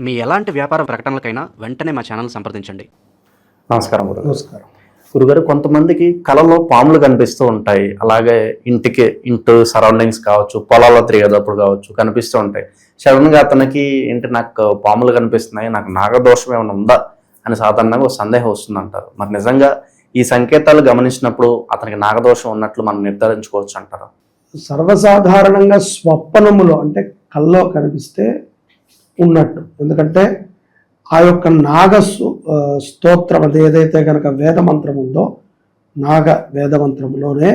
మీ ఎలాంటి వ్యాపార ప్రకటనలకైనా వెంటనే మా ఛానల్ సంప్రదించండి. నమస్కారం గురు. నమస్కారం. గురుగారు, కొంతమందికి కళలో పాములు కనిపిస్తూ ఉంటాయి. అలాగే ఇంటి సరౌండింగ్స్ కావచ్చు, పొలాల్లో తిరిగేటప్పుడు కావచ్చు కనిపిస్తూ ఉంటాయి. సడన్ గా అతనికి ఏంటి నాకు పాములు కనిపిస్తున్నాయి, నాకు నాగదోషం ఏమైనా ఉందా అని సాధారణంగా ఒక సందేహం వస్తుంది అంటారు. మరి నిజంగా ఈ సంకేతాలు గమనించినప్పుడు అతనికి నాగదోషం ఉన్నట్లు మనం నిర్ధారించుకోవచ్చు అంటారు? సర్వసాధారణంగా స్వప్నములో అంటే కల్లో కనిపిస్తే ఉన్నట్టు. ఎందుకంటే ఆ యొక్క స్తోత్రం అది ఏదైతే కనుక వేదమంత్రం ఉందో, నాగ వేదమంత్రంలోనే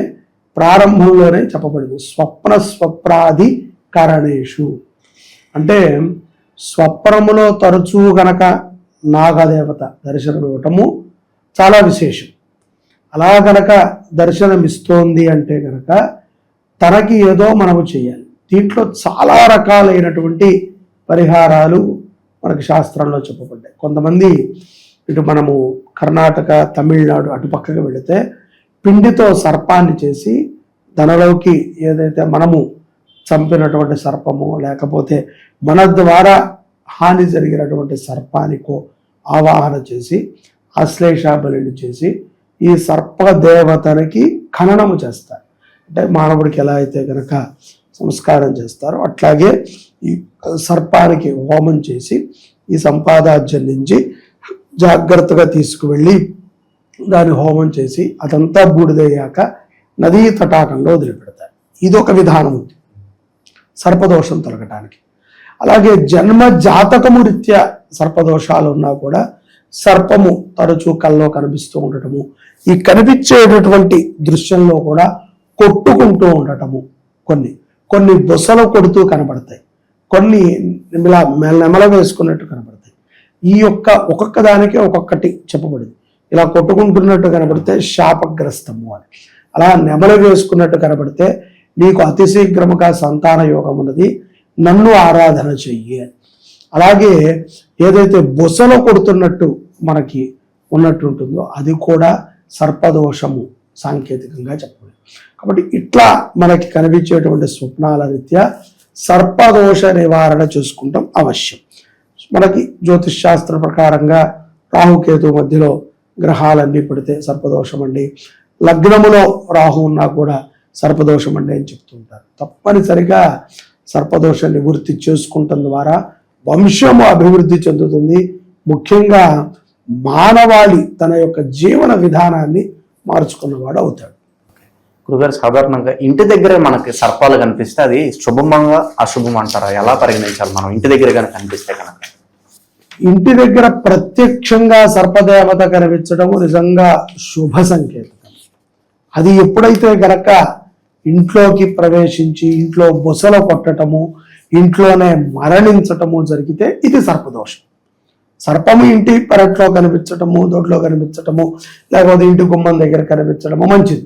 ప్రారంభంలోనే చెప్పబడింది స్వప్రాది కరణేషు. అంటే స్వప్నములో తరచూ గనక నాగదేవత దర్శనం ఇవ్వటము చాలా విశేషం. అలా గనక దర్శనమిస్తోంది అంటే గనక తనకి ఏదో మనము చేయాలి. దీంట్లో చాలా రకాలైనటువంటి పరిహారాలు మనకి శాస్త్రంలో చెప్పబడ్డాయి. కొంతమంది ఇటు మనము కర్ణాటక, తమిళనాడు అటు పక్కకు వెళితే పిండితో సర్పాన్ని చేసి దానిలోకి ఏదైతే మనము చంపినటువంటి సర్పము లేకపోతే మన ద్వారా హాని జరిగినటువంటి సర్పానికో ఆవాహన చేసి ఆశ్లేష బలిని చేసి ఈ సర్పదేవతనికి ఖననము చేస్తారు. అంటే మానవుడికి ఎలా అయితే కనుక సంస్కారం చేస్తారో అట్లాగే ఈ సర్పానికి హోమం చేసి ఈ సంపాదాజ్యం నుంచి జాగ్రత్తగా తీసుకువెళ్ళి దాన్ని హోమం చేసి అదంతా బూడిదయ్యాక నదీ తటాకంలో వదిలిపెడతారు. ఇదొక విధానం ఉంది సర్పదోషం తొలగటానికి. అలాగే జన్మ జాతకము రీత్యా సర్పదోషాలు ఉన్నా కూడా సర్పము తరచూ కల్లో కనిపిస్తూ ఉండటము, ఈ కనిపించేటటువంటి దృశ్యంలో కూడా కొట్టుకుంటూ ఉండటము, కొన్ని బొసలు కొడుతూ కనబడతాయి, కొన్ని నెమల వేసుకున్నట్టు కనబడతాయి. ఈ ఒక్కొక్క దానికి ఒక్కొక్కటి చెప్పబడింది. ఇలా కొట్టుకుంటున్నట్టు కనబడితే శాపగ్రస్తము అని, అలా నెమల వేసుకున్నట్టు కనబడితే నీకు అతి శీఘ్రముగా సంతాన యోగం ఉన్నది, నన్ను ఆరాధన చెయ్యి అని. అలాగే ఏదైతే బొసలు కొడుతున్నట్టు మనకి ఉన్నట్టు ఉంటుందో అది కూడా సర్పదోషము సాంకేతికంగా చెప్పబడింది. కాబట్టి ఇట్లా మనకి కనిపించేటువంటి స్వప్నాల రీత్యా సర్పదోష నివారణ చూసుకుంటాం అవశ్యం. మనకి జ్యోతిష్ శాస్త్ర ప్రకారంగా రాహుకేతు మధ్యలో గ్రహాలన్నీ పడితే సర్పదోషం అండి, లగ్నములో రాహు ఉన్నా కూడా సర్పదోషం అండి అని చెప్తుంటారు. తప్పనిసరిగా సర్పదోష నివృత్తి చేసుకుంటం ద్వారా వంశము అభివృద్ధి చెందుతుంది. ముఖ్యంగా మానవాళి తన యొక్క జీవన విధానాన్ని మార్చుకున్నవాడు అవుతాడు. గురుగారు, సాధారణంగా ఇంటి దగ్గరే మనకి సర్పాలు కనిపిస్తే అది శుభమంగా అశుభం అంటారా? ఎలా పరిగణించాలి మనం ఇంటి దగ్గర కనుక కనిపిస్తే కనుక? ఇంటి దగ్గర ప్రత్యక్షంగా సర్పదేవత కనిపించడము నిజంగా శుభ సంకేతం. అది ఎప్పుడైతే గనక ఇంట్లోకి ప్రవేశించి ఇంట్లో బొసలు కొట్టటము, ఇంట్లోనే మరణించటము జరిగితే ఇది సర్పదోషం. సర్పము ఇంటి పెరట్లో కనిపించటము, దొడ్లో కనిపించటము, లేకపోతే ఇంటి గుమ్మం దగ్గర కనిపించడము మంచిది.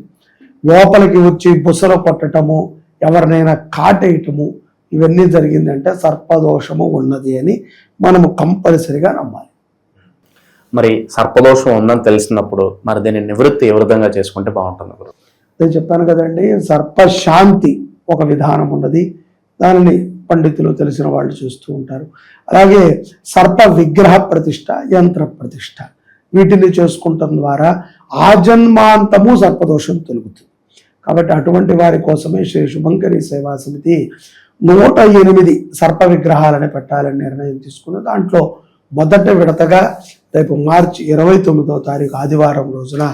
లోపలికి వచ్చి బుసలు కొట్టటము, ఎవరినైనా కాటేయటము, ఇవన్నీ జరిగిందంటే సర్పదోషము ఉన్నది అని మనము కంపల్సరిగా నమ్మాలి. మరి సర్పదోషం ఉందని తెలిసినప్పుడు మరి దీన్ని నివృత్తి ఏ విధంగా చేసుకుంటే బాగుంటుంది? నేను చెప్పాను కదండి, సర్పశాంతి ఒక విధానం ఉన్నది, దానిని పండితులు తెలిసిన వాళ్ళు చూస్తూ ఉంటారు. అలాగే సర్ప విగ్రహ ప్రతిష్ట, యంత్ర ప్రతిష్ట, వీటిని చేసుకుంటం ద్వారా ఆజన్మాంతము సర్పదోషం తొలుగుతుంది. కాబట్టి అటువంటి వారి కోసమే శ్రీ శుభంకరి సేవా సమితి 108 సర్ప విగ్రహాలని పెట్టాలని నిర్ణయం తీసుకుంది. దాంట్లో మొదటి విడతగా రేపు మార్చి 29వ తారీఖు ఆదివారం రోజున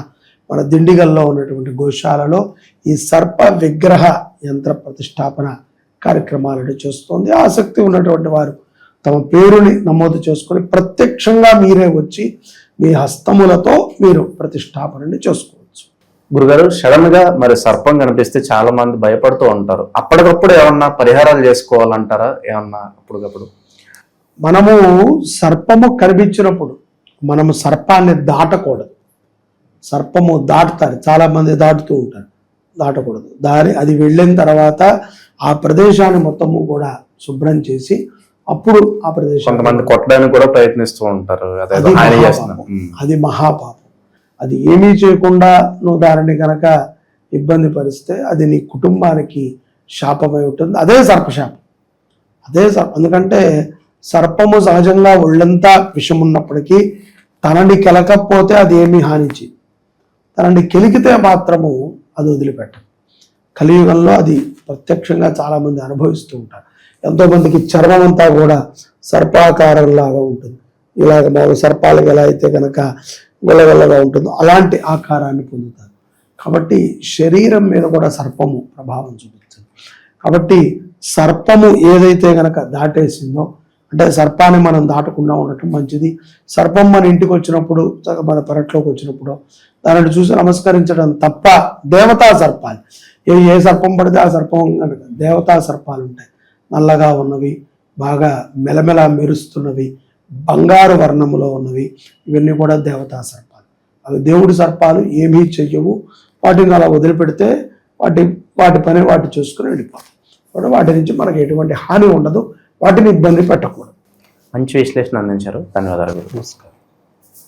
మన దిండిగల్లో ఉన్నటువంటి గోశాలలో ఈ సర్ప విగ్రహ యంత్ర ప్రతిష్టాపన కార్యక్రమాలను చేస్తోంది. ఆసక్తి ఉన్నటువంటి వారు తమ పేరుని నమోదు చేసుకొని ప్రత్యక్షంగా మీరే వచ్చి మీ హస్తములతో మీరు ప్రతిష్టాపనని చేసుకోవచ్చు. గురుగారు, సడన్ గా మరి సర్పం కనిపిస్తే చాలా మంది భయపడుతూ ఉంటారు. అప్పటికప్పుడు ఏమన్నా పరిహారాలు చేసుకోవాలంటారా? ఏమన్నా అప్పటికప్పుడు మనము సర్పము కనిపించినప్పుడు మనము సర్పాన్ని దాటకూడదు. సర్పము దాటుతారు, చాలా మంది దాటుతూ ఉంటారు, దాటకూడదు. అది వెళ్ళిన తర్వాత ఆ ప్రదేశాన్ని మొత్తము కూడా శుభ్రం చేసి అప్పుడు ఆ ప్రదేశం కొంతమంది కొట్టడానికి కూడా ప్రయత్నిస్తూ ఉంటారు. అది మహాపాపం. అది ఏమీ చేయకుండా నువ్వు దానిని కనుక ఇబ్బంది పరిస్తే అది నీ కుటుంబానికి శాపమై ఉంటుంది. అదే సర్పశాపం, ఎందుకంటే సర్పము సహజంగా ఒళ్ళంతా విషం ఉన్నప్పటికీ తనని కెలకపోతే అది ఏమీ హానించి, తనని కెలికితే మాత్రము అది వదిలిపెట్టదు. కలియుగంలో అది ప్రత్యక్షంగా చాలామంది అనుభవిస్తూ ఉంటారు. ఎంతోమందికి చర్మం అంతా కూడా సర్పాకారంలాగా ఉంటుంది. ఇలాగ మామూలు సర్పాలకు ఎలా అయితే కనుక గొల్లగొల్లగా ఉంటుందో అలాంటి ఆకారాన్ని పొందుతారు. కాబట్టి శరీరం మీద కూడా సర్పము ప్రభావం చూపిస్తుంది. కాబట్టి సర్పము ఏదైతే కనుక దాటేసిందో, అంటే సర్పాన్ని మనం దాటకుండా ఉండటం మంచిది. సర్పం మన ఇంటికి వచ్చినప్పుడు, మన పెరట్లోకి వచ్చినప్పుడు దానిని చూసి నమస్కరించడం తప్ప. దేవతా సర్పాలు, ఏ సర్పం పడితే ఆ సర్పం కనుక దేవతా సర్పాలు ఉంటాయి. నల్లగా ఉన్నవి, బాగా మెలమెల మెరుస్తున్నవి, బంగారు వర్ణములో ఉన్నవి, ఇవన్నీ కూడా దేవతా సర్పాలు. అవి దేవుడి సర్పాలు, ఏమీ చెయ్యవు. వాటిని అలా వదిలిపెడితే వాటి పని వాటి చూసుకుని వెళ్ళిపోతాం. కాబట్టి వాటి నుంచి మనకి ఎటువంటి హాని ఉండదు, వాటిని ఇబ్బంది పెట్టకూడదు. మంచి విశ్లేషణ అందించారు. ధన్యవాదాలు. నమస్కారం.